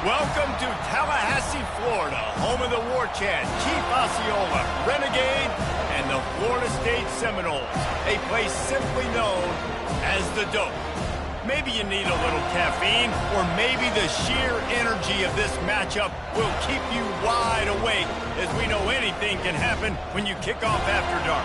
Welcome to Tallahassee, Florida, home of the War Chant, Chief Osceola, Renegade, and the Florida State Seminoles, a place simply known as the Dope. Maybe you need a little caffeine, or maybe the sheer energy of this matchup will keep you wide awake, as we know anything can happen when you kick off after dark.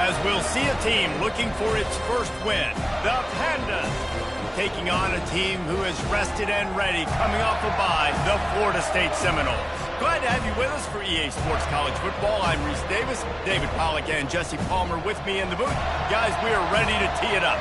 As we'll see a team looking for its first win, the Pandas, taking on a team who is rested and ready, coming off a bye, the Florida State Seminoles. Glad to have you with us for EA Sports College Football. I'm Reese Davis, David Pollack and Jesse Palmer with me in the booth. Guys, we are ready to tee it up.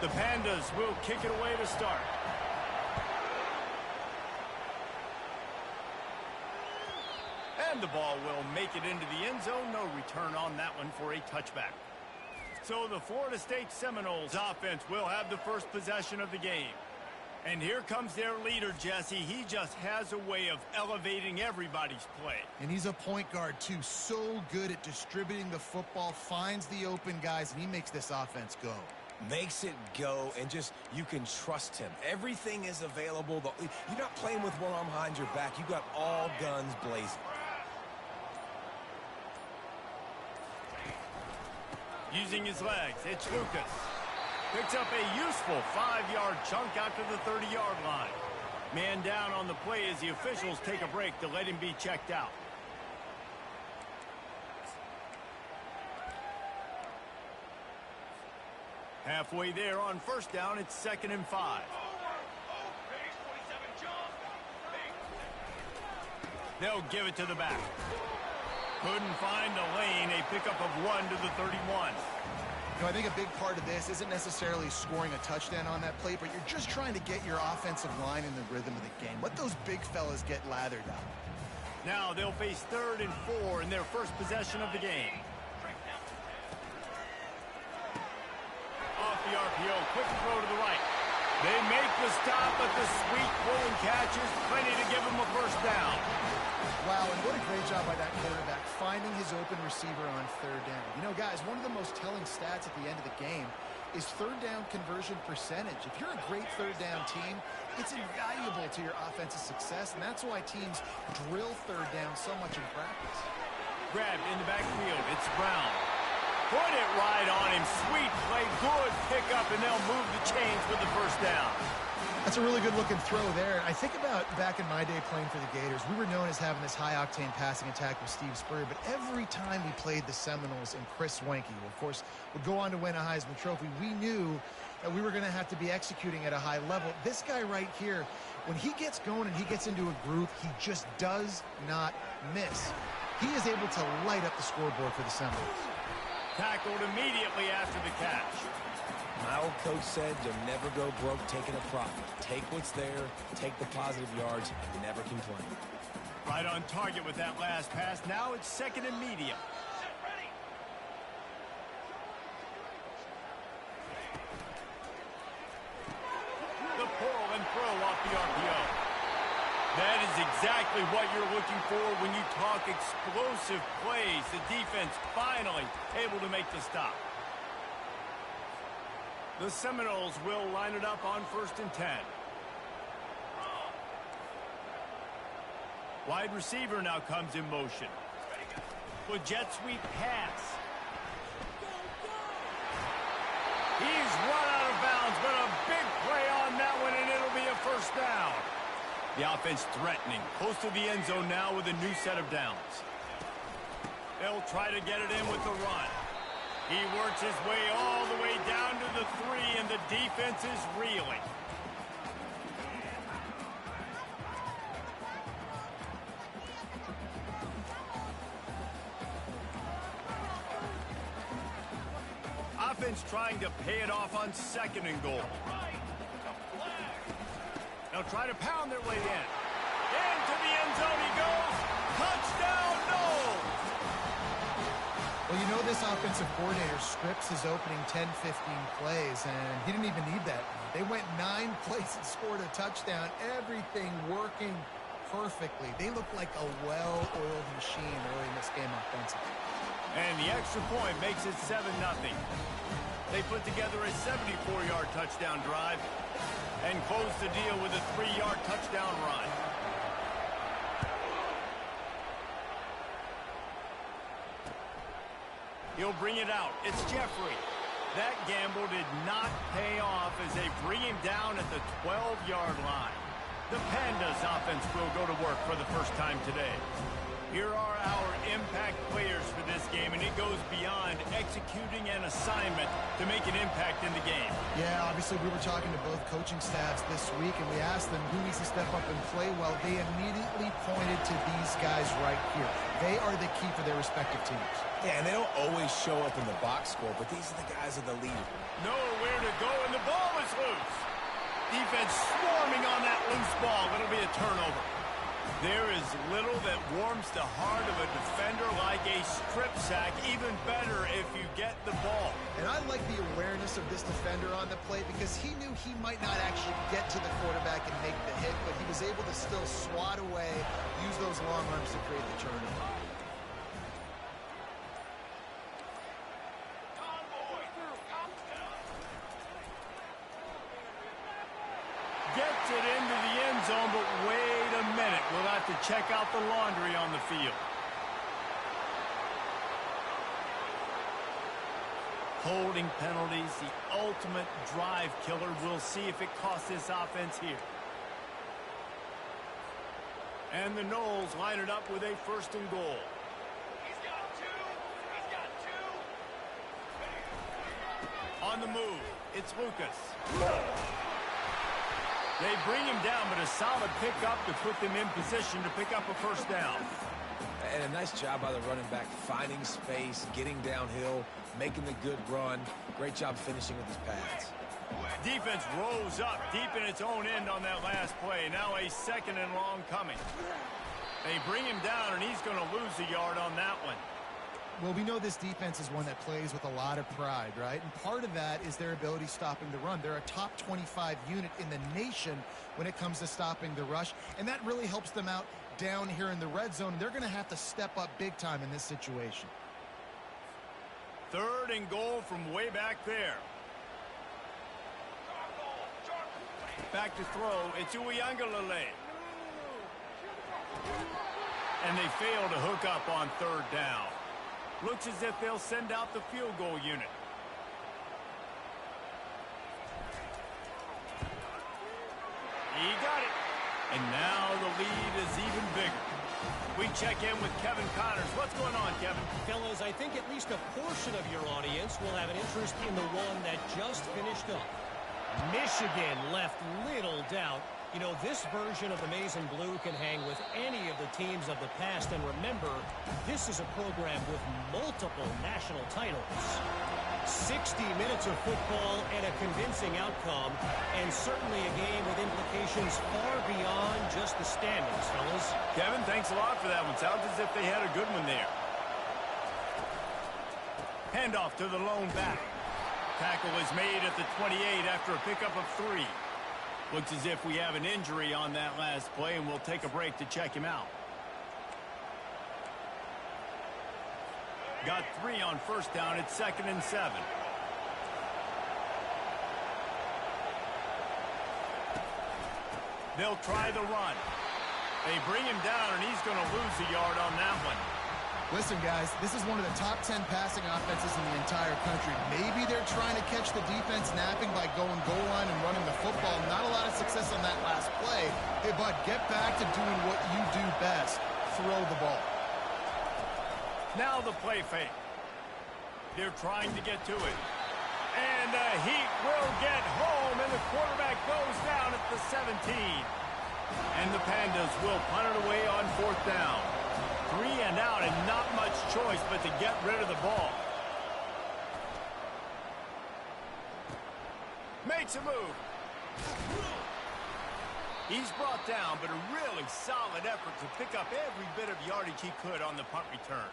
The Pandas will kick it away to start. And the ball will make it into the end zone. No return on that one for a touchback. So the Florida State Seminoles offense will have the first possession of the game. And here comes their leader, Jesse. He just has a way of elevating everybody's play. And he's a point guard, too. So good at distributing the football, finds the open guys, and he makes this offense go. Makes it go, and just, you can trust him. Everything is available. You're not playing with one arm behind your back. You got all guns blazing. Using his legs, it's Lucas. Picks up a useful 5-yard chunk out to the 30-yard line. Man down on the play as the officials take a break to let him be checked out. Halfway there on first down, it's 2nd and 5. They'll give it to the back. Couldn't find a lane, a pickup of 1 to the 31. You know, I think a big part of this isn't necessarily scoring a touchdown on that play, but you're just trying to get your offensive line in the rhythm of the game. Let those big fellas get lathered up. Now they'll face 3rd and 4 in their first possession of the game. Off the RPO, quick throw to the right. They make the stop, but the sweet pulling catch is plenty to give them a first down. Wow, and what a great job by that quarterback, finding his open receiver on 3rd down. You know, guys, one of the most telling stats at the end of the game is 3rd down conversion percentage. If you're a great 3rd down team, it's invaluable to your offensive success, and that's why teams drill 3rd down so much in practice. Grabbed in the backfield, it's Brown. Put it right on him, sweet play, good pickup, and they'll move the chains with the first down. That's a really good-looking throw there. I think about back in my day playing for the Gators, we were known as having this high-octane passing attack with Steve Spurrier, but every time we played the Seminoles and Chris Swanke, who, of course, would go on to win a Heisman Trophy, we knew that we were going to have to be executing at a high level. This guy right here, when he gets going and he gets into a groove, he just does not miss. He is able to light up the scoreboard for the Seminoles. Tackled immediately after the catch. My old coach said you'll never go broke taking a profit. Take what's there, take the positive yards, and never complain. Right on target with that last pass. Now it's 2nd and medium. The pull and throw off the RPO. That is exactly what you're looking for when you talk explosive plays. The defense finally able to make the stop. The Seminoles will line it up on 1st and 10. Wide receiver now comes in motion. With jet sweep pass. He's run out of bounds, but a big play on that one, and it'll be a first down. The offense threatening, close to the end zone now with a new set of downs. They'll try to get it in with the run. He works his way all the way down to the 3, and the defense is reeling. Offense trying to pay it off on 2nd and goal. They'll try to pound their way in. Into the end zone he goes. Touchdown, no! Well, you know this offensive coordinator scripts his opening 10, 15 plays, and he didn't even need that. They went 9 plays and scored a touchdown. Everything working perfectly. They look like a well-oiled machine early in this game offensively. And the extra point makes it 7-0. They put together a 74-yard touchdown drive and close the deal with a 3-yard touchdown run. He'll bring it out. It's Jeffrey. That gamble did not pay off as they bring him down at the 12-yard line. The Pandas offense will go to work for the first time today. Here are our impact players for this game, and it goes beyond executing an assignment to make an impact in the game. Yeah, obviously we were talking to both coaching staffs this week, and we asked them who needs to step up and play well. They immediately pointed to these guys right here. They are the key for their respective teams. Yeah, and they don't always show up in the box score, but these are the guys that are the leader. Nowhere to go, and the ball is loose. Defense swarming on that loose ball. It'll be a turnover. There is little that warms the heart of a defender like a strip sack. Even better if you get the ball. And I like the awareness of this defender on the play because he knew he might not actually get to the quarterback and make the hit, but he was able to still swat away, use those long arms to create the turnover. Gets it into the end zone, but wait a minute. We'll have to check out the laundry on the field. Holding penalties, the ultimate drive killer. We'll see if it costs this offense here. And the Noles line it up with a 1st and goal. He's got two. On the move, it's Lucas. They bring him down, but a solid pickup to put them in position to pick up a 1st down. And a nice job by the running back, finding space, getting downhill, making the good run. Great job finishing with his pads. Defense rose up deep in its own end on that last play. Now a 2nd and long coming. They bring him down, and he's going to lose a yard on that one. Well, we know this defense is one that plays with a lot of pride, right? And part of that is their ability stopping the run. They're a top 25 unit in the nation when it comes to stopping the rush, and that really helps them out down here in the red zone. They're going to have to step up big time in this situation. 3rd and goal from way back there. Back to throw. It's Uiagalelei. And they fail to hook up on 3rd down. Looks as if they'll send out the field goal unit. He got it. And now the lead is even bigger. We check in with Kevin Connors. What's going on, Kevin? Fellas, I think at least a portion of your audience will have an interest in the one that just finished up. Michigan left little doubt. You know, this version of the Maize and Blue can hang with any of the teams of the past. And remember, this is a program with multiple national titles. 60 minutes of football and a convincing outcome, and certainly a game with implications far beyond just the standings, fellas. Kevin, thanks a lot for that one. Sounds as if they had a good one there. Handoff to the lone back. Tackle is made at the 28 after a pickup of 3. Looks as if we have an injury on that last play, and we'll take a break to check him out. Got 3 on 1st down. It's 2nd and 7. They'll try the run. They bring him down, and he's going to lose a yard on that one. Listen, guys, this is one of the top 10 passing offenses in the entire country. Maybe they're trying to catch the defense napping by going goal line and running the football. Not a lot of success on that last play. Hey, bud, get back to doing what you do best. Throw the ball. Now the play fake. They're trying to get to it. And the Heat will get home, and the quarterback goes down at the 17. And the Pandas will punt it away on 4th down. 3 and out, and not much choice but to get rid of the ball. Makes a move. He's brought down, but a really solid effort to pick up every bit of yardage he could on the punt return.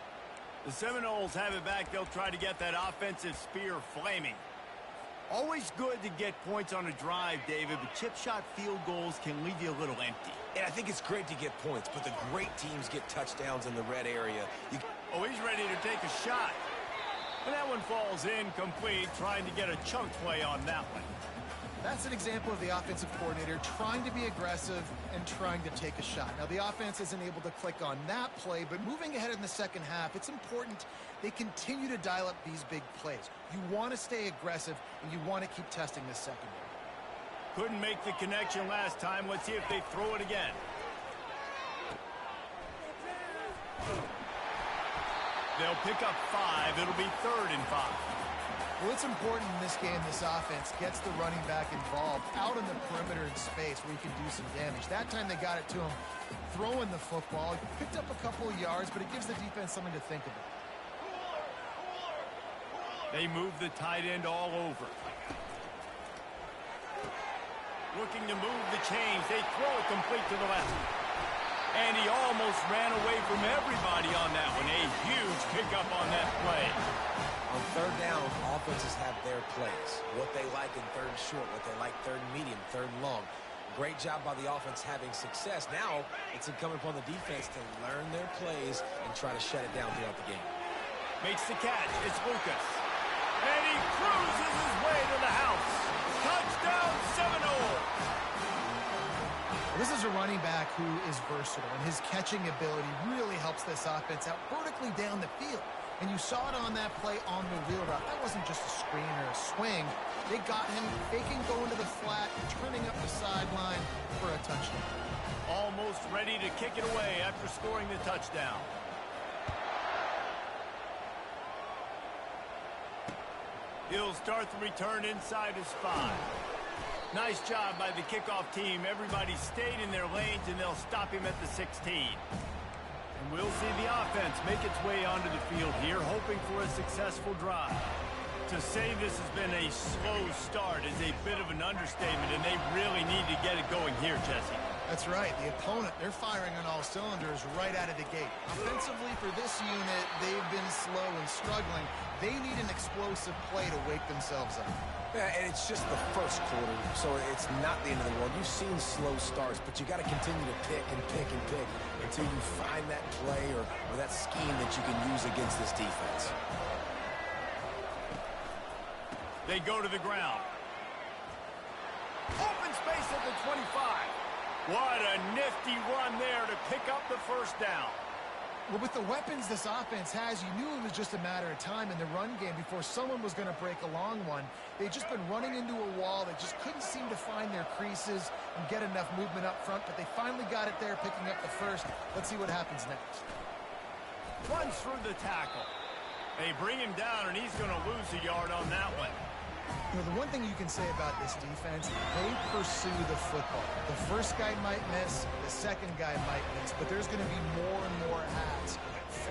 The Seminoles have it back. They'll try to get that offensive spear flaming. Always good to get points on a drive, David, but chip shot field goals can leave you a little empty. And I think it's great to get points, but the great teams get touchdowns in the red area. Oh, he's ready to take a shot. And that one falls incomplete, trying to get a chunk play on that one. That's an example of the offensive coordinator trying to be aggressive and trying to take a shot. Now, the offense isn't able to click on that play, but moving ahead in the second half, it's important they continue to dial up these big plays. You want to stay aggressive, and you want to keep testing this secondary. Couldn't make the connection last time. Let's see if they throw it again. They'll pick up 5. It'll be 3rd and 5. Well, it's important in this game this offense gets the running back involved out on the perimeter in space where he can do some damage. That time they got it to him throwing the football. Picked up a couple of yards, but it gives the defense something to think about. They move the tight end all over. Looking to move the chains. They throw it complete to the left. And he almost ran away from everybody on that one. A huge pickup on that play. On 3rd down, offenses have their plays. What they like in 3rd and short, what they like 3rd and medium, 3rd and long. Great job by the offense having success. Now it's incumbent upon the defense to learn their plays and try to shut it down throughout the game. Makes the catch. It's Lucas. And he cruises his way to the house. Touchdown Seminoles. This is a running back who is versatile, and his catching ability really helps this offense out vertically down the field. And you saw it on that play on the wheel route. That wasn't just a screen or a swing. They got him faking going to the flat, turning up the sideline for a touchdown. Almost ready to kick it away after scoring the touchdown. He'll start the return inside his 5. Nice job by the kickoff team. Everybody stayed in their lanes, and they'll stop him at the 16. And we'll see the offense make its way onto the field here, hoping for a successful drive. To say this has been a slow start is a bit of an understatement, and they really need to get it going here, Jesse. That's right. The opponent, they're firing on all cylinders right out of the gate. Offensively for this unit, they've been slow and struggling. They need an explosive play to wake themselves up. Yeah, and it's just the first quarter, so it's not the end of the world. You've seen slow starts, but you got to continue to pick and pick and pick until you find that play or that scheme that you can use against this defense. They go to the ground. Open space at the 25. What a nifty run there to pick up the 1st down. Well, with the weapons this offense has, you knew it was just a matter of time in the run game before someone was going to break a long one. They'd just been running into a wall. They just couldn't seem to find their creases and get enough movement up front, but they finally got it there, picking up the 1st. Let's see what happens next. Runs through the tackle. They bring him down, and he's going to lose a yard on that one. You know, the one thing you can say about this defense, they pursue the football. The first guy might miss, the second guy might miss, but there's going to be more and more hats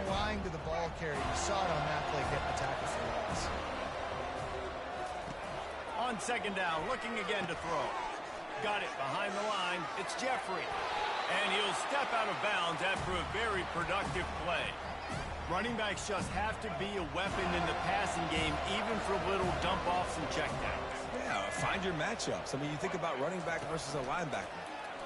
flying to the ball carrier. You saw it on that play, getting the tackle for loss. On 2nd down, looking again to throw. Got it behind the line. It's Jeffrey. And he'll step out of bounds after a very productive play. Running backs just have to be a weapon in the passing game, even for little dump-offs and checkdowns. Yeah, find your matchups. I mean, you think about running back versus a linebacker.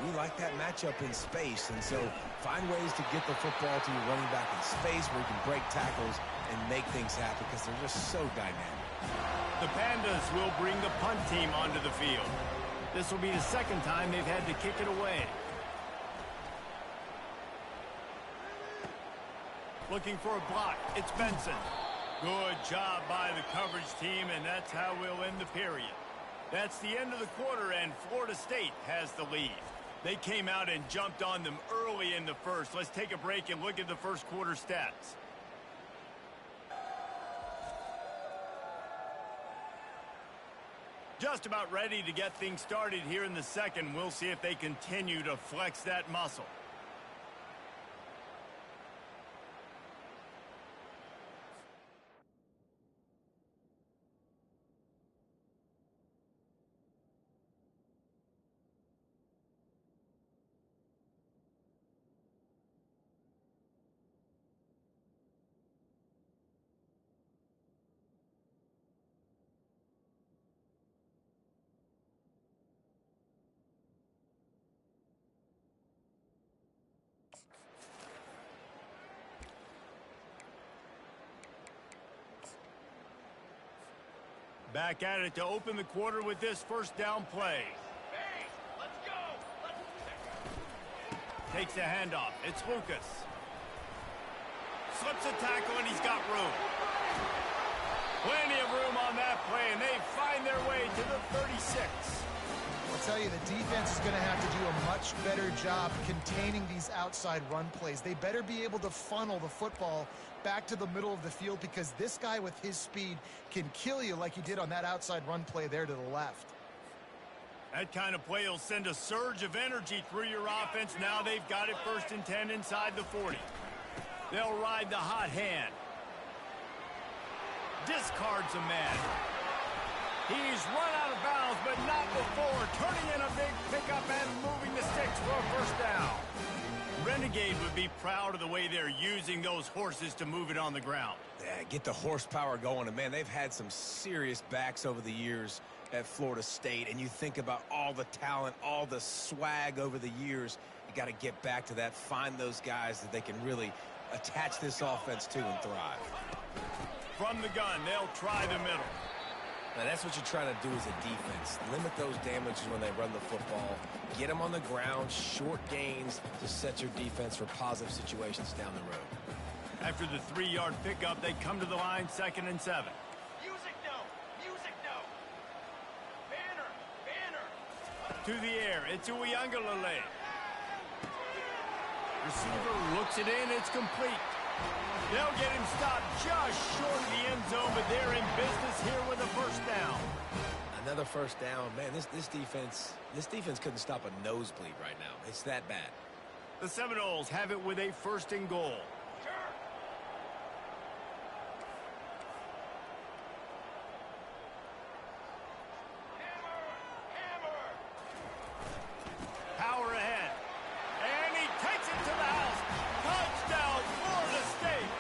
We like that matchup in space, and so find ways to get the football to your running back in space where you can break tackles and make things happen because they're just so dynamic. The Pandas will bring the punt team onto the field. This will be the 2nd time they've had to kick it away. Looking for a block. It's Benson. Good job by the coverage team, and that's how we'll end the period. That's the end of the quarter, and Florida State has the lead. They came out and jumped on them early in the 1st. Let's take a break and look at the 1st quarter stats. Just about ready to get things started here in the 2nd. We'll see if they continue to flex that muscle. Back at it to open the quarter with this 1st down play. Hey, let's go. Takes the handoff. It's Lucas. Slips a tackle, and he's got room. Plenty of room on that play, and they find their way to the 36. Let's tell you, the defense is going to have to do a much better job containing these outside run plays. They better be able to funnel the football back to the middle of the field, because this guy with his speed can kill you like he did on that outside run play there to the left. That kind of play will send a surge of energy through your offense. Now they've got it 1st and 10 inside the 40. They'll ride the hot hand. Discards a man. He's run out of bounds, but not before. Turning in a big pickup and moving the sticks for a 1st down. Renegade would be proud of the way they're using those horses to move it on the ground. Yeah, get the horsepower going. And, man, they've had some serious backs over the years at Florida State. And you think about all the talent, all the swag over the years. You got to get back to that, find those guys that they can really attach this offense to and thrive. From the gun, they'll try the middle. Now, that's what you're trying to do as a defense. Limit those damages when they run the football. Get them on the ground, short gains to set your defense for positive situations down the road. After the 3-yard pickup, they come to the line 2nd and 7. Music no! Music no! Banner! Banner! To the air, it's Uyangalele. Receiver looks it in, it's complete. They'll get him stopped just short of the end zone, but they're in business here with a 1st down. Another 1st down. Man, this defense couldn't stop a nosebleed right now. It's that bad. The Seminoles have it with a 1st and goal. Power ahead. And he takes it to the house. Touchdown, Florida State.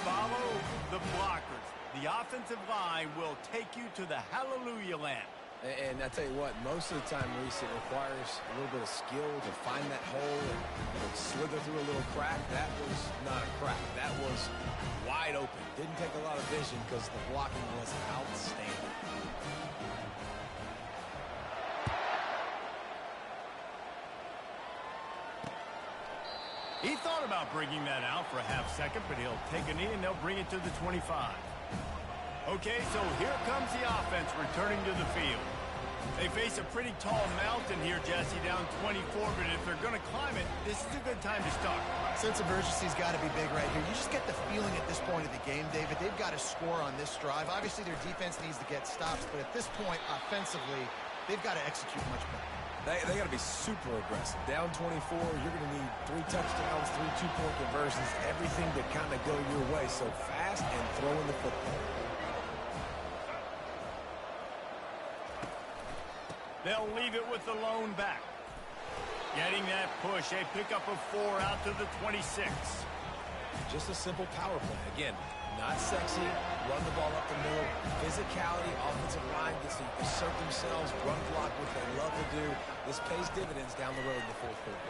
Follow the blockers. The offensive line will take you to the hallelujah land. And I tell you what, most of the time, Reese, it requires a little bit of skill to find that hole and slither through a little crack. That was not a crack. That was wide open. Didn't take a lot of vision because the blocking was outstanding. He thought about bringing that out for a half-second, but he'll take a knee and they'll bring it to the 25. Okay, so here comes the offense returning to the field. They face a pretty tall mountain here, Jesse, down 24, but if they're going to climb it, this is a good time to start. Sense of urgency's got to be big right here. You just get the feeling at this point of the game, David, they've got to score on this drive. Obviously, their defense needs to get stops, but at this point, offensively, they've got to execute much better. They got to be super aggressive. Down 24, you're going to need 3 touchdowns, 3 two-point conversions, everything to kind of go your way. So fast and throwing the football. They'll leave it with the lone back. Getting that push, a pickup of 4 out to the 26. Just a simple power play. Again, not sexy, run the ball up the middle, physicality, offensive line gets to assert themselves, run block, what they love to do. This pays dividends down the road in the 4th quarter.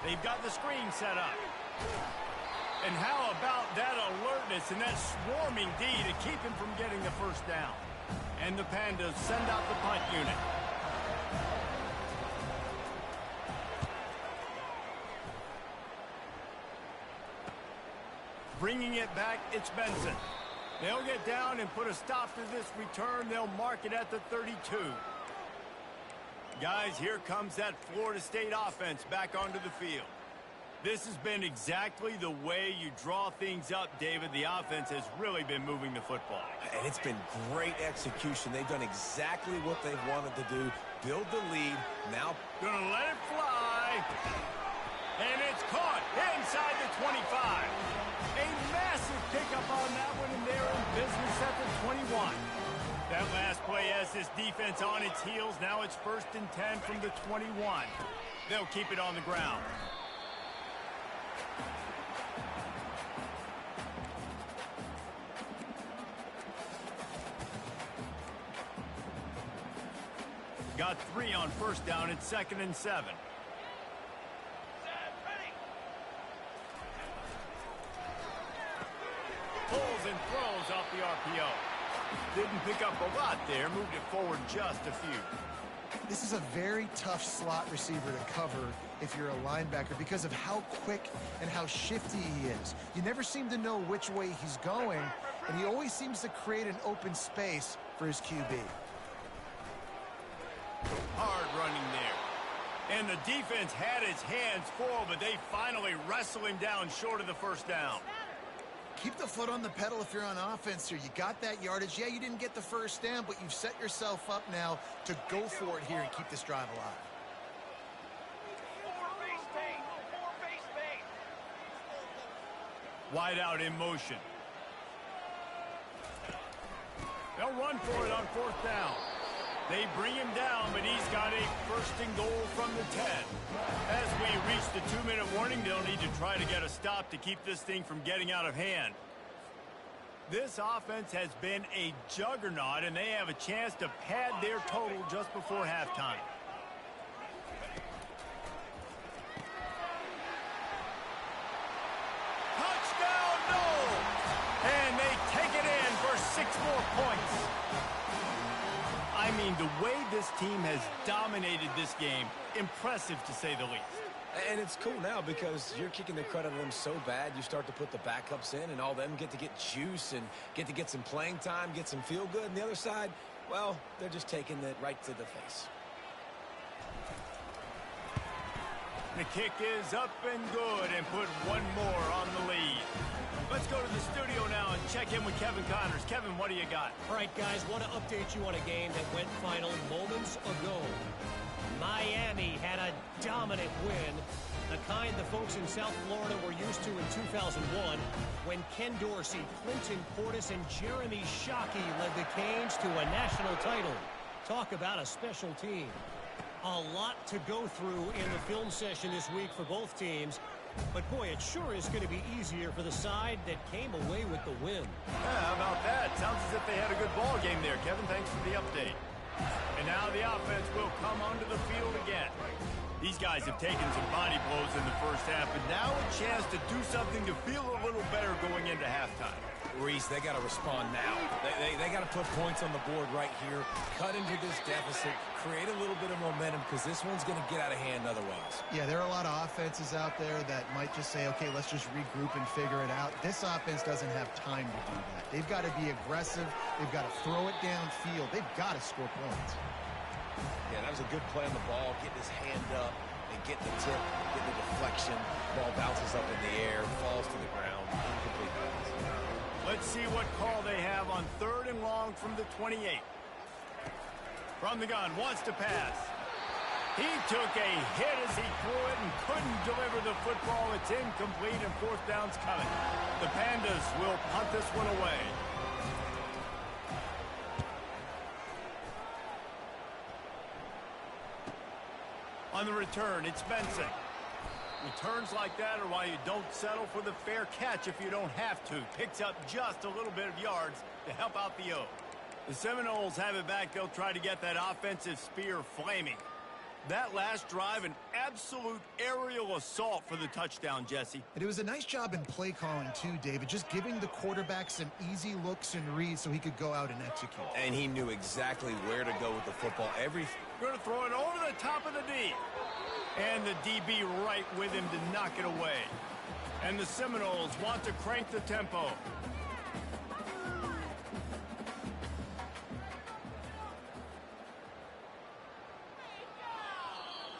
They've got the screen set up. And how about that alertness and that swarming D to keep him from getting the 1st down? And the Pandas send out the punt unit. Bringing it back, it's Benson. They'll get down and put a stop to this return. They'll mark it at the 32. Guys, here comes that Florida State offense back onto the field. This has been exactly the way you draw things up, David. The offense has really been moving the football. And it's been great execution. They've done exactly what they've wanted to do. Build the lead. Now gonna let it fly. And it's caught inside the 25. A massive pickup on that one, and they're in business at the 21. That last play has this defense on its heels. Now it's 1st and 10 from the 21. They'll keep it on the ground. Got 3 on 1st down. It's 2nd and 7. Pulls and throws off the RPO. Didn't pick up a lot there. Moved it forward just a few. This is a very tough slot receiver to cover if you're a linebacker because of how quick and how shifty he is. You never seem to know which way he's going, and he always seems to create an open space for his QB. Hard running there. And the defense had his hands full, but they finally wrestle him down short of the first down. Keep the foot on the pedal if you're on offense here. You got that yardage. Yeah, you didn't get the first down, but you've set yourself up now to go for it here and keep this drive alive. Wide out in motion. They'll run for it on fourth down. They bring him down, but he's got a first and goal from the 10. As we reach the 2-minute warning, they'll need to try to get a stop to keep this thing from getting out of hand. This offense has been a juggernaut, and they have a chance to pad their total just before halftime. Touchdown, no! And they take it in for 6 more points. I mean, the way this team has dominated this game, impressive to say the least. And it's cool now because you're kicking the credit of them so bad, you start to put the backups in, and all them get to get juice and get to get some playing time, get some feel good. And the other side, well, they're just taking it right to the face. The kick is up and good and put one more on the lead. Let's go to the studio now and check in with Kevin Connors. Kevin, what do you got? All right, guys, want to update you on a game that went final moments ago. Miami had a dominant win, the kind the folks in South Florida were used to in 2001 when Ken Dorsey, Clinton Portis, and Jeremy Shockey led the Canes to a national title. Talk about a special team. A lot to go through in the film session this week for both teams. But, boy, it sure is going to be easier for the side that came away with the win. Yeah, how about that? Sounds as if they had a good ball game there, Kevin. Thanks for the update. And now the offense will come onto the field again. These guys have taken some body blows in the first half, but now a chance to do something to feel a little better going into halftime. Reese, they got to respond now. They got to put points on the board right here, cut into this deficit, create a little bit of momentum because this one's going to get out of hand otherwise. Yeah, there are a lot of offenses out there that might just say, okay, let's just regroup and figure it out. This offense doesn't have time to do that. They've got to be aggressive. They've got to throw it downfield. They've got to score points. Yeah, that was a good play on the ball, getting his hand up and getting the tip, getting the deflection. Ball bounces up in the air, falls to the ground, incomplete pass. Let's see what call they have on 3rd and long from the 28. From the gun, wants to pass. He took a hit as he threw it and couldn't deliver the football. It's incomplete and 4th down's coming. The Pandas will punt this one away. On the return, it's Benson. Returns like that are why you don't settle for the fair catch if you don't have to. Picks up just a little bit of yards to help out the O. The Seminoles have it back. They'll try to get that offensive spear flaming. That last drive, an absolute aerial assault for the touchdown, Jesse. And it was a nice job in play calling, too, David, just giving the quarterback some easy looks and reads so he could go out and execute. And he knew exactly where to go with the football. Going to throw it over the top of the D. And the DB right with him to knock it away. And the Seminoles want to crank the tempo.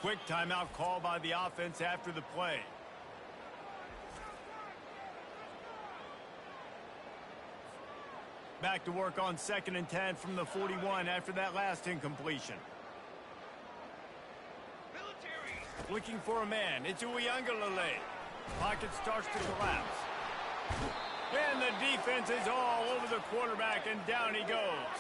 Quick timeout call by the offense after the play. Back to work on 2nd and 10 from the 41 after that last incompletion. Looking for a man. It's Uiagalelei. Pocket starts to collapse. And the defense is all over the quarterback, and down he goes.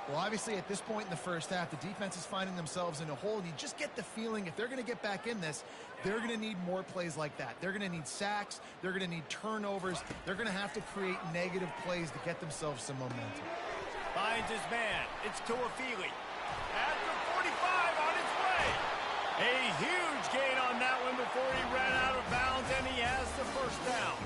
Well, obviously, at this point in the first half, the defense is finding themselves in a hole. And you just get the feeling if they're going to get back in this, they're going to need more plays like that. They're going to need sacks. They're going to need turnovers. They're going to have to create negative plays to get themselves some momentum. Finds his man. It's Tuafili. At the 45 on his way. A huge gain on that one before he ran out of bounds, and he has the first down.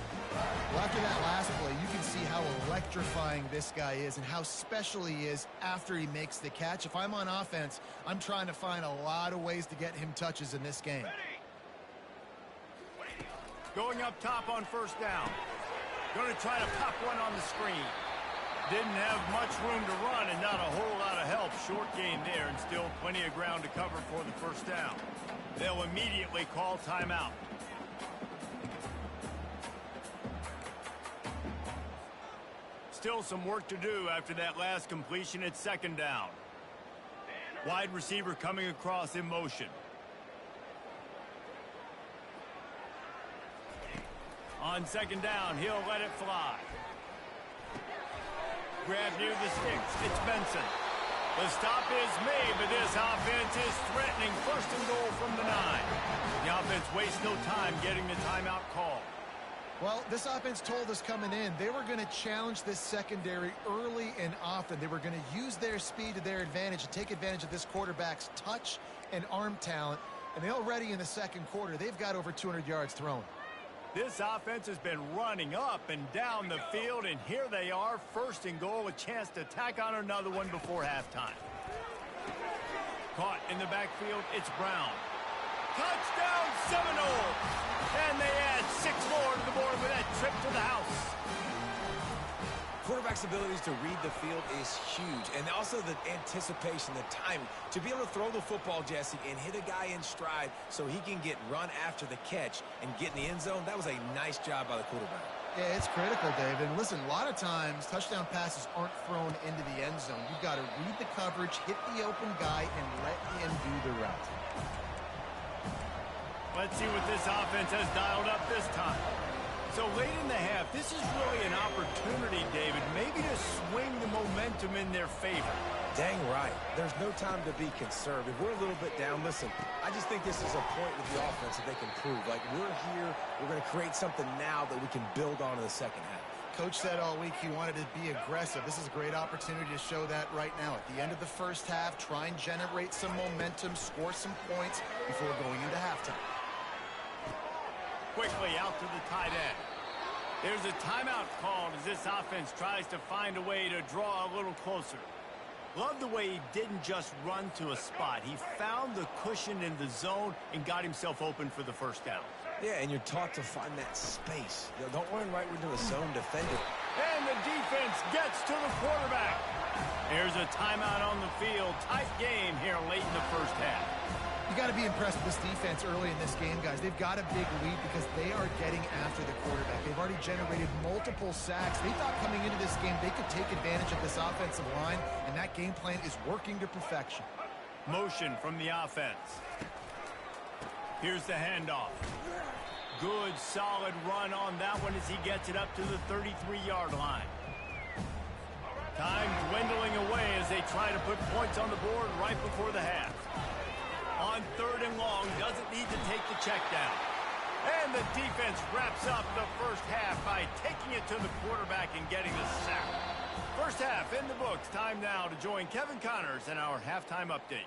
Well, after that last play, you can see how electrifying this guy is and how special he is after he makes the catch. If I'm on offense, I'm trying to find a lot of ways to get him touches in this game. Going up top on 1st down. Going to try to pop one on the screen. Didn't have much room to run and not a whole lot of help. Short game there and still plenty of ground to cover for the first down. They'll immediately call timeout. Still some work to do after that last completion at second down. Wide receiver coming across in motion. On second down, he'll let it fly. Grab near the sticks. It's Benson. The stop is made, but this offense is threatening first and goal from the 9. The offense wastes no time getting the timeout call. Well, this offense told us coming in they were going to challenge this secondary early and often. They were going to use their speed to their advantage and take advantage of this quarterback's touch and arm talent. And already in the second quarter, they've got over 200 yards thrown. This offense has been running up and down the field, and here they are, first and goal, a chance to tack on another one before halftime. Caught in the backfield, it's Brown. Touchdown Seminoles! And they add 6 more to the board with that trip to the house. Quarterback's abilities to read the field is huge, and also the anticipation, the timing. To be able to throw the football, Jesse, and hit a guy in stride so he can get run after the catch and get in the end zone, that was a nice job by the quarterback. Yeah, it's critical, David. And listen, a lot of times touchdown passes aren't thrown into the end zone. You've got to read the coverage, hit the open guy, and let him do the route. Let's see what this offense has dialed up this time. So late in the half, this is really an opportunity, David, maybe to swing the momentum in their favor. Dang right. There's no time to be conservative. We're a little bit down. Listen, I just think this is a point with the offense that they can prove. Like, we're here, we're going to create something now that we can build on in the second half. Coach said all week he wanted to be aggressive. This is a great opportunity to show that right now. At the end of the first half, try and generate some momentum, score some points before going into halftime. Quickly out to the tight end. There's a timeout called as this offense tries to find a way to draw a little closer. Love the way he didn't just run to a spot. He found the cushion in the zone and got himself open for the first down. Yeah, and you're taught to find that space. Don't run right into a zone defender. And the defense gets to the quarterback. There's a timeout on the field. Tight game here late in the first half. You got to be impressed with this defense early in this game, guys. They've got a big lead because they are getting after the quarterback. They've already generated multiple sacks. They thought coming into this game they could take advantage of this offensive line, and that game plan is working to perfection. Motion from the offense. Here's the handoff. Good, solid run on that one as he gets it up to the 33-yard line. Time dwindling away as they try to put points on the board right before the half. On third and long, doesn't need to take the check down. And the defense wraps up the first half by taking it to the quarterback and getting the sack. First half in the books. Time now to join Kevin Connors in our halftime update.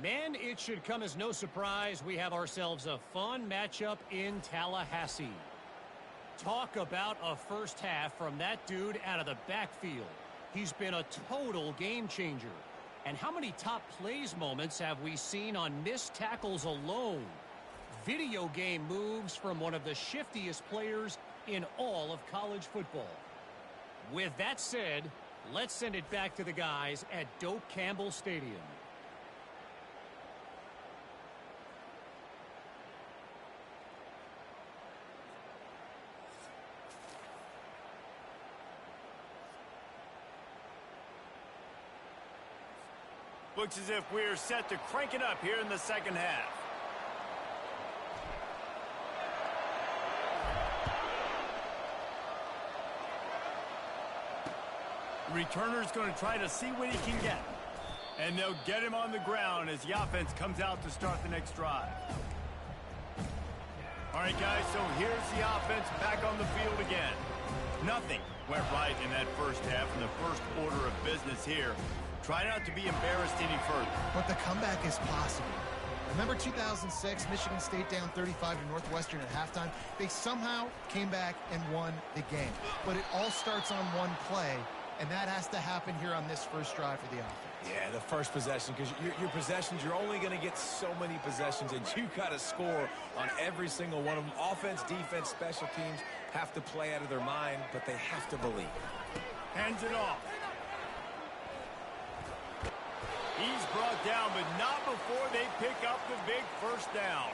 Men, it should come as no surprise we have ourselves a fun matchup in Tallahassee. Talk about a first half from that dude out of the backfield. He's been a total game changer. And how many top plays moments have we seen on missed tackles alone? Video game moves from one of the shiftiest players in all of college football. With that said, let's send it back to the guys at Doak Campbell Stadium. Looks as if we're set to crank it up here in the second half. The returner's going to try to see what he can get. And they'll get him on the ground as the offense comes out to start the next drive. All right, guys, so here's the offense back on the field again. Nothing went right in that first half in the first order of business here. Try not to be embarrassed any further. But the comeback is possible. Remember 2006, Michigan State down 35 to Northwestern at halftime? They somehow came back and won the game. But it all starts on one play, and that has to happen here on this first drive for the offense. Yeah, the first possession, because your possessions, you're only going to get so many possessions, and you got to score on every single one of them. Offense, defense, special teams, have to play out of their mind, but they have to believe. Hands it off. He's brought down, but not before they pick up the big first down.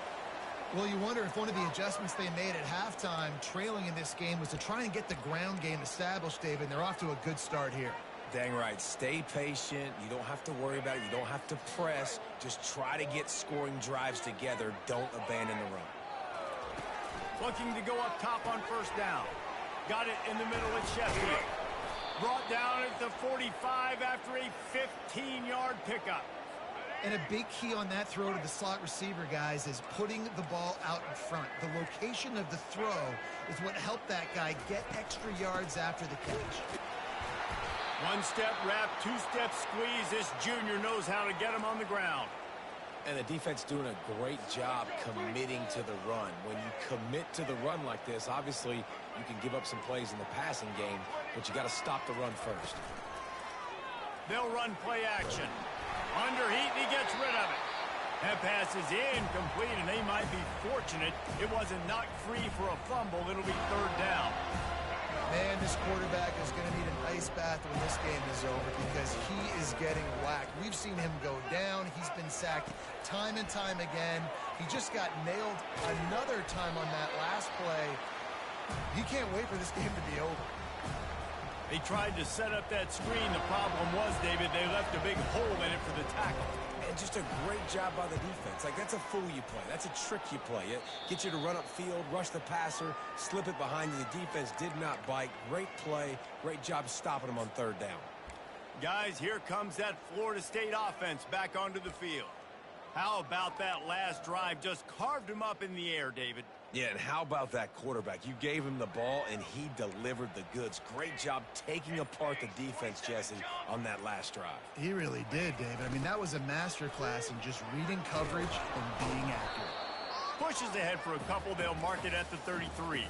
Well, you wonder if one of the adjustments they made at halftime, trailing in this game, was to try and get the ground game established, David, and they're off to a good start here. Dang right. Stay patient. You don't have to worry about it. You don't have to press. Just try to get scoring drives together. Don't abandon the run. Looking to go up top on first down. Got it in the middle with Sheffield. Brought down at the 45 after a 15-yard pickup. And a big key on that throw to the slot receiver, guys, is putting the ball out in front. The location of the throw is what helped that guy get extra yards after the catch. One-step wrap, two-step squeeze. This junior knows how to get him on the ground. And the defense doing a great job committing to the run. When you commit to the run like this, obviously you can give up some plays in the passing game, but you got to stop the run first. They'll run play action. Under heat, and he gets rid of it. That pass is incomplete, and they might be fortunate it wasn't knocked free for a fumble. It'll be third down. Man, this quarterback is going to need an ice bath when this game is over because he is getting whacked. We've seen him go down. He's been sacked time and time again. He just got nailed another time on that last play. He can't wait for this game to be over. They tried to set up that screen. The problem was, David, they left a big hole in it for the tackle. And just a great job by the defense. Like, that's a fool you play. That's a trick you play. It gets you to run upfield, rush the passer, slip it behind you. The defense did not bite. Great play. Great job stopping them on third down. Guys, here comes that Florida State offense back onto the field. How about that last drive? Just carved him up in the air, David. Yeah, and how about that quarterback? You gave him the ball, and he delivered the goods. Great job taking apart the defense, Jesse, on that last drive. He really did, David. I mean, that was a masterclass in just reading coverage and being accurate. Pushes ahead for a couple. They'll mark it at the 33.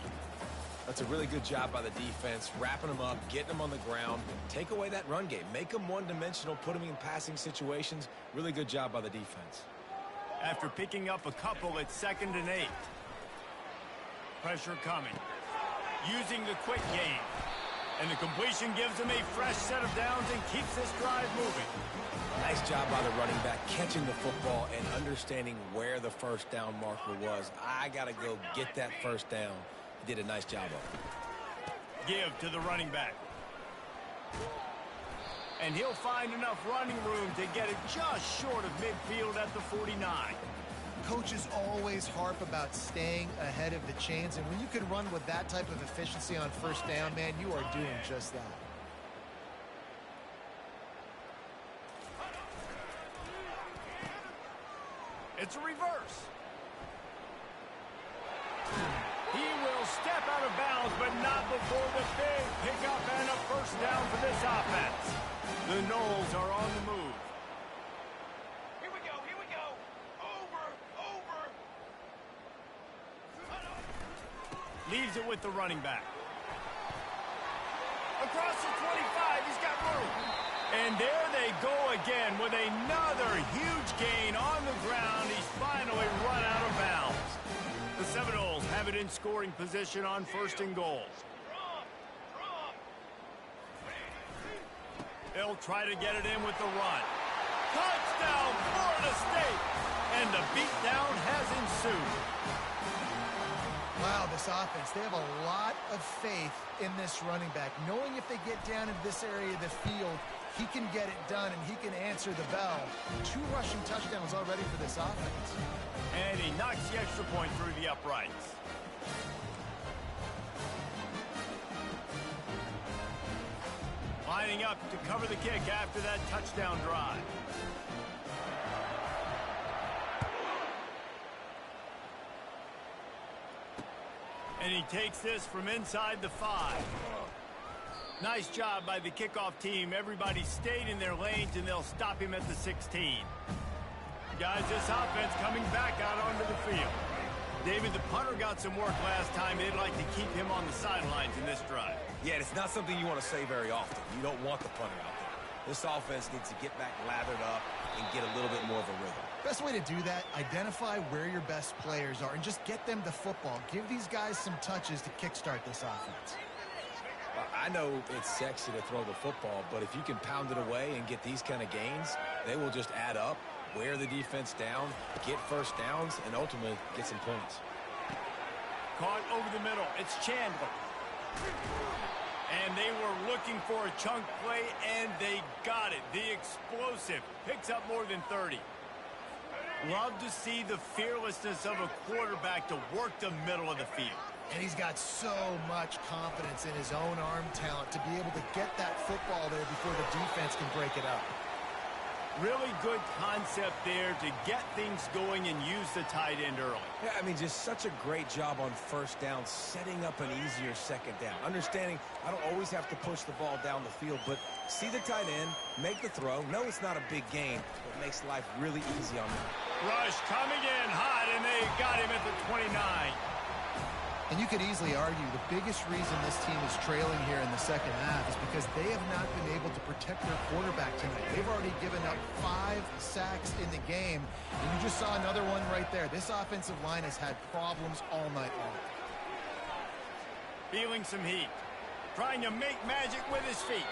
That's a really good job by the defense, wrapping them up, getting them on the ground. Take away that run game. Make them one-dimensional, put them in passing situations. Really good job by the defense. After picking up a couple, it's 2nd and 8. Pressure coming. Using the quick game. And the completion gives them a fresh set of downs and keeps this drive moving. Nice job by the running back, catching the football and understanding where the first down marker was. I got to go get that first down. He did a nice job of it. Give to the running back. And he'll find enough running room to get it just short of midfield at the 49. Coaches always harp about staying ahead of the chains, and when you can run with that type of efficiency on first down, man, you are doing just that. It's a reverse. He will step out of bounds, but not before the big pickup and a first down for this offense. The Noles are on the move. Here we go, here we go. Over. Leaves it with the running back. Across the 25, he's got room. And there they go again with another huge gain on the ground. He's finally run out of bounds. The Seminoles have it in scoring position on 1st and goal. They'll try to get it in with the run. Touchdown, Florida State! And the beatdown has ensued. Wow, this offense, they have a lot of faith in this running back. Knowing if they get down into this area of the field, he can get it done and he can answer the bell. 2 rushing touchdowns already for this offense. And he knocks the extra point through the uprights. Lining up to cover the kick after that touchdown drive. And he takes this from inside the 5. Nice job by the kickoff team. Everybody stayed in their lanes, and they'll stop him at the 16. Guys, this offense coming back out onto the field. David, the punter got some work last time. They'd like to keep him on the sidelines in this drive. Yeah, it's not something you want to say very often. You don't want the punter out there. This offense needs to get back lathered up and get a little bit more of a rhythm. Best way to do that, identify where your best players are and just get them the football. Give these guys some touches to kickstart this offense. I know it's sexy to throw the football, but if you can pound it away and get these kind of gains, they will just add up, wear the defense down, get first downs, and ultimately get some points. Caught over the middle. It's Chandler. And they were looking for a chunk play, and they got it. The explosive picks up more than 30. Love to see the fearlessness of a quarterback to work the middle of the field. And he's got so much confidence in his own arm talent to be able to get that football there before the defense can break it up. Really good concept there to get things going and use the tight end early. Yeah, I mean, just such a great job on first down, setting up an easier second down. Understanding I don't always have to push the ball down the field, but see the tight end, make the throw. No, it's not a big game, but makes life really easy on them. Rush coming in hot, and they got him at the 29. And you could easily argue the biggest reason this team is trailing here in the second half is because they have not been able to protect their quarterback tonight. They've already given up 5 sacks in the game, and you just saw another one right there. This offensive line has had problems all night long. Feeling some heat. Trying to make magic with his feet.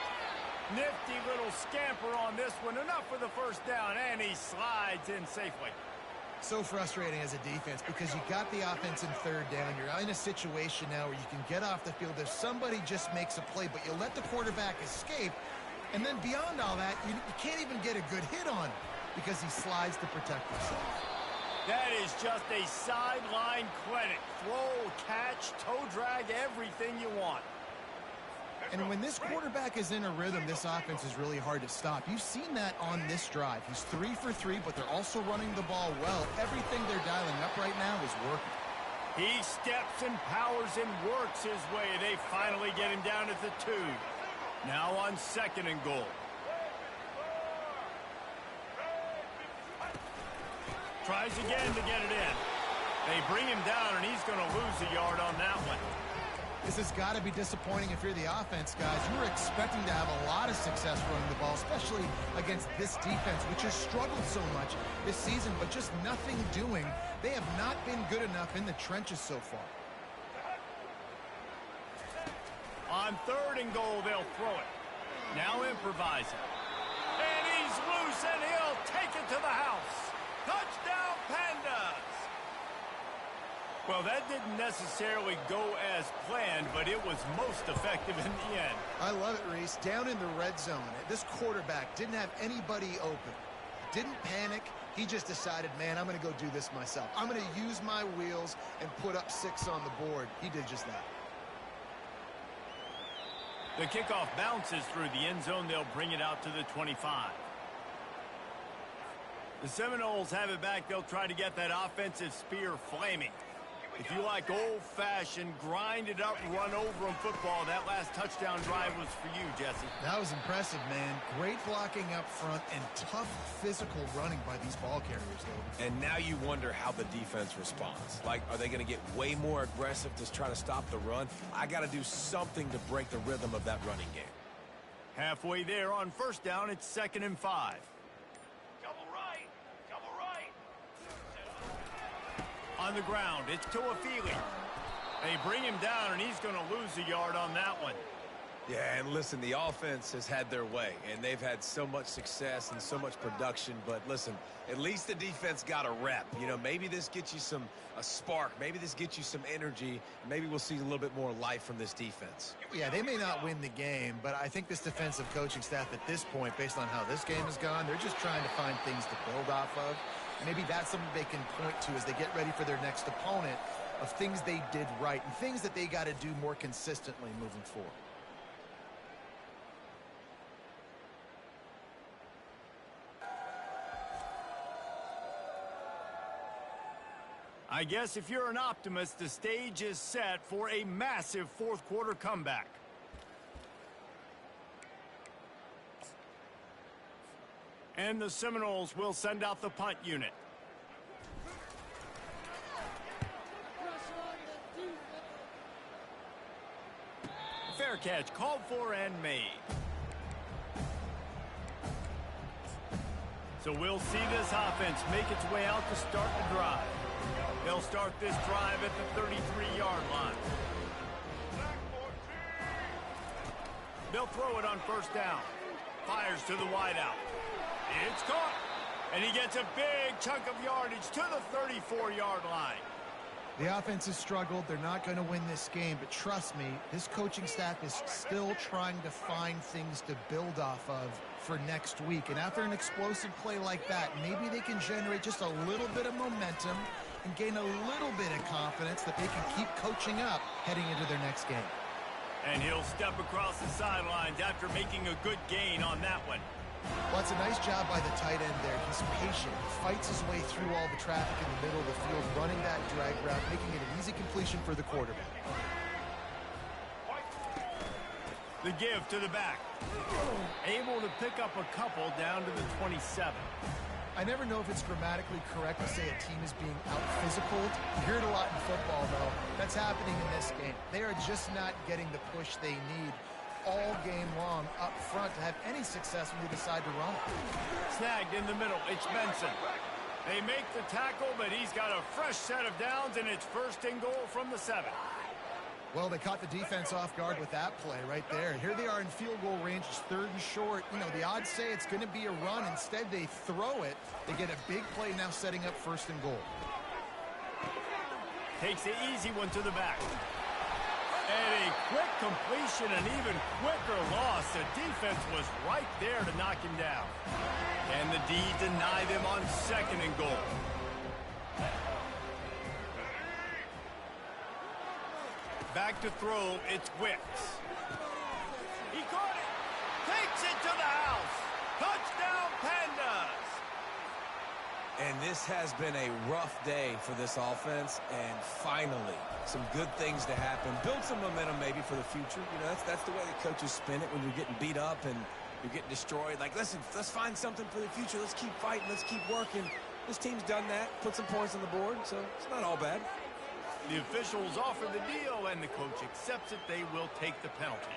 Nifty little scamper on this one. Enough for the first down, and he slides in safely. So frustrating as a defense because you got the offense in third down. You're in a situation now where you can get off the field if somebody just makes a play, but you let the quarterback escape. And then beyond all that, you can't even get a good hit on him because he slides to protect himself. That is just a sideline clinic. Throw, catch, toe drag, everything you want. And when this quarterback is in a rhythm, this offense is really hard to stop. You've seen that on this drive. He's 3 for 3, but they're also running the ball well. Everything they're dialing up right now is working. He steps and powers and works his way. They finally get him down at the 2. Now on 2nd and goal. Tries again to get it in. They bring him down, and he's going to lose a yard on that one. This has got to be disappointing if you're the offense, guys. You were expecting to have a lot of success running the ball, especially against this defense, which has struggled so much this season, but just nothing doing. They have not been good enough in the trenches so far. On 3rd and goal, they'll throw it. Now improvising. And he's loose, and he'll take it to the house. Touchdown, Pandas! Well, that didn't necessarily go as planned, but it was most effective in the end. I love it, Reese. Down in the red zone, this quarterback didn't have anybody open. Didn't panic. He just decided, man, I'm going to go do this myself. I'm going to use my wheels and put up 6 on the board. He did just that. The kickoff bounces through the end zone. They'll bring it out to the 25. The Seminoles have it back. They'll try to get that offensive spear flaming. If you like old-fashioned, grind-it-up, run-over-'em football, that last touchdown drive was for you, Jesse. That was impressive, man. Great blocking up front and tough physical running by these ball carriers, though. And now you wonder how the defense responds. Like, are they going to get way more aggressive to try to stop the run? I got to do something to break the rhythm of that running game. Halfway there on 1st down, it's 2nd and 5. On the ground, it's Tuafili. They bring him down, and he's going to lose a yard on that one. Yeah, and listen, the offense has had their way, and they've had so much success and so much production. But listen, at least the defense got a rep. You know, maybe this gets you a spark. Maybe this gets you some energy. Maybe we'll see a little bit more life from this defense. Yeah, they may not win the game, but I think this defensive coaching staff at this point, based on how this game has gone, they're just trying to find things to build off of. Maybe that's something they can point to as they get ready for their next opponent of things they did right and things that they got to do more consistently moving forward. I guess if you're an optimist, the stage is set for a massive 4th quarter comeback. And the Seminoles will send out the punt unit. Fair catch called for and made. So we'll see this offense make its way out to start the drive. They'll start this drive at the 33-yard line. They'll throw it on first down. Fires to the wideout. It's caught. And he gets a big chunk of yardage to the 34-yard line. The offense has struggled. They're not going to win this game, but trust me, this coaching staff is still trying to find things to build off of for next week. And after an explosive play like that, maybe they can generate just a little bit of momentum and gain a little bit of confidence that they can keep coaching up heading into their next game. And he'll step across the sidelines after making a good gain on that one. Well, it's a nice job by the tight end there. He's patient. He fights his way through all the traffic in the middle of the field, running that drag route, making it an easy completion for the quarterback. The give to the back. Able to pick up a couple down to the 27. I never know if it's grammatically correct to say a team is being out-physicaled. You hear it a lot in football, though. That's happening in this game. They are just not getting the push they need all game long up front to have any success when they decide to run it. Snagged in the middle. It's Benson. They make the tackle, but he's got a fresh set of downs, and it's first and goal from the 7. Well, they caught the defense off guard with that play right there. Here they are in field goal range. It's 3rd and short. You know, the odds say it's going to be a run. Instead, they throw it. They get a big play now setting up 1st and goal. Takes the easy one to the back. And a quick completion, an even quicker loss. The defense was right there to knock him down. And the D deny them on 2nd and goal. Back to throw, it's Wicks. He caught it. Takes it to the house. Touchdown, Pandas. And this has been a rough day for this offense, and finally, some good things to happen. Build some momentum maybe for the future. You know, that's the way the coaches spin it when you're getting beat up and you're getting destroyed. Like, listen, let's find something for the future. Let's keep fighting. Let's keep working. This team's done that, put some points on the board, so it's not all bad. The officials offer the deal, and the coach accepts it. They will take the penalty.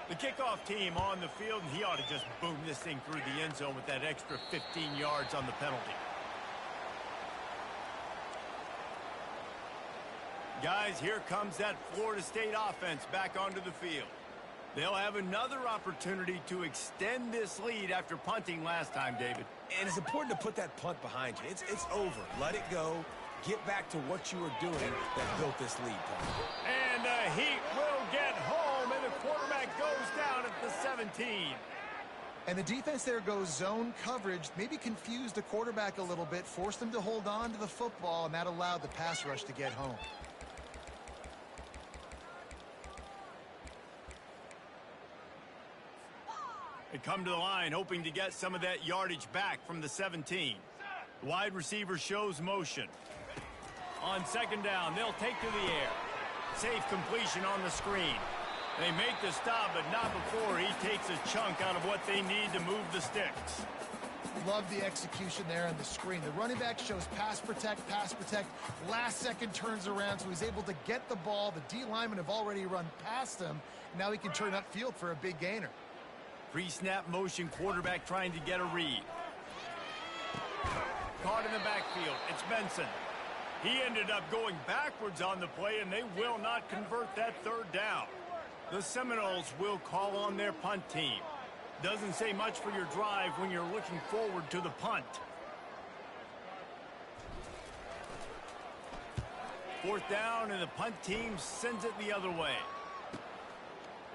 The kickoff team on the field, and he ought to just boom this thing through the end zone with that extra 15 yards on the penalty. Guys, here comes that Florida State offense back onto the field. They'll have another opportunity to extend this lead after punting last time, David. And it's important to put that punt behind you. It's over. Let it go. Get back to what you were doing that built this lead. And the Heat will get home, and the quarterback goes down at the 17. And the defense there goes zone coverage, maybe confused the quarterback a little bit, forced him to hold on to the football, and that allowed the pass rush to get home. They come to the line hoping to get some of that yardage back from the 17. The wide receiver shows motion. On 2nd down, they'll take to the air. Safe completion on the screen. They make the stop, but not before he takes a chunk out of what they need to move the sticks. Love the execution there on the screen. The running back shows pass protect. Last second turns around, so he's able to get the ball. The D linemen have already run past him. Now he can turn upfield for a big gainer. Pre-snap motion, quarterback trying to get a read. Caught in the backfield. It's Benson. He ended up going backwards on the play, and they will not convert that 3rd down. The Seminoles will call on their punt team. Doesn't say much for your drive when you're looking forward to the punt. 4th down, and the punt team sends it the other way.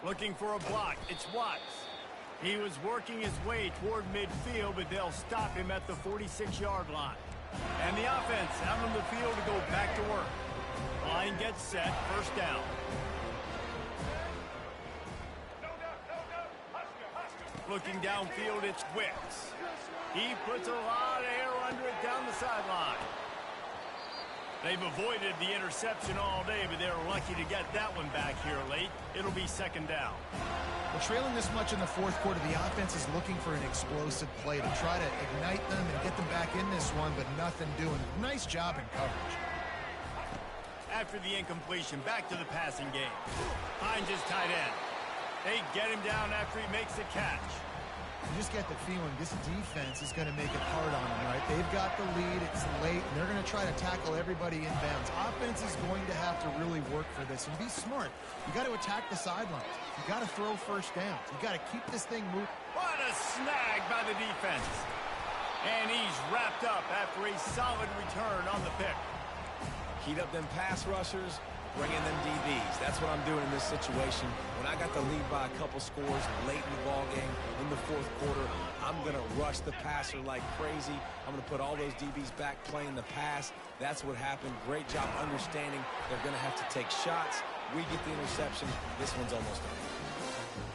Looking for a block. It's Watts. He was working his way toward midfield, but they'll stop him at the 46-yard line. And the offense out on the field to go back to work. Line gets set, 1st down. Looking downfield, it's Wicks. He puts a lot of air under it down the sideline. They've avoided the interception all day, but they're lucky to get that one back here late. It'll be 2nd down. Well, trailing this much in the 4th quarter, the offense is looking for an explosive play to try to ignite them and get them back in this one, but nothing doing. Nice job in coverage. After the incompletion, back to the passing game. Hines is tight end. They get him down after he makes the catch. You just get the feeling this defense is going to make it hard on them, right? They've got the lead. It's late, and they're going to try to tackle everybody inbounds. Offense is going to have to really work for this and be smart. You got to attack the sidelines. You got to throw first downs. You got to keep this thing moving. What a snag by the defense. And he's wrapped up after a solid return on the pick. Heat up them pass rushers, bring in them DBs. That's what I'm doing in this situation. When I got the lead by a couple scores late in the ball game, in the fourth quarter, I'm going to rush the passer like crazy. I'm going to put all those DBs back playing the pass. That's what happened. Great job understanding they're going to have to take shots. We get the interception. This one's almost done.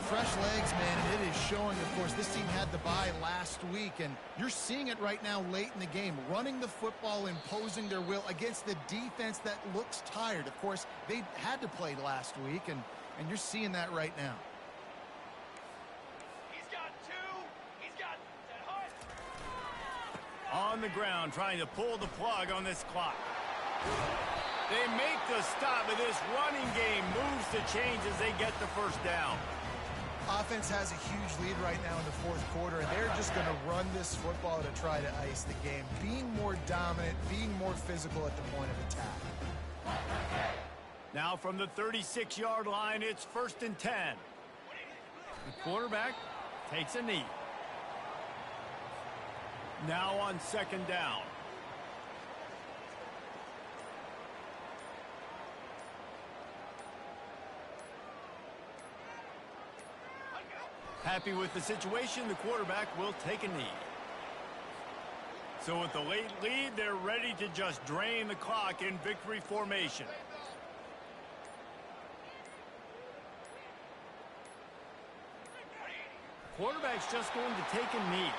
Fresh legs, man, and it is showing. Of course, this team had the bye last week, and you're seeing it right now late in the game, running the football, imposing their will against the defense that looks tired. Of course, they had to play last week, and you're seeing that right now. He's got two. He's got that hard. On the ground, trying to pull the plug on this clock. They make the stop, and this running game moves the chains as they get the first down. Offense has a huge lead right now in the fourth quarter, and they're just going to run this football to try to ice the game, being more dominant, being more physical at the point of attack. Now from the 36-yard line, it's 1st and 10. The quarterback takes a knee. Now on 2nd down. Happy with the situation, the quarterback will take a knee. So with the late lead, they're ready to just drain the clock in victory formation. Quarterback's just going to take a knee.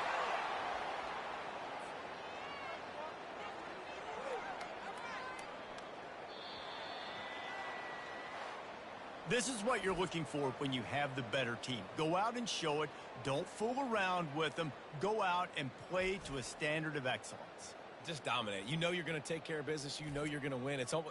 This is what you're looking for when you have the better team. Go out and show it. Don't fool around with them. Go out and play to a standard of excellence. Just dominate. You know you're going to take care of business. You know you're going to win. It's like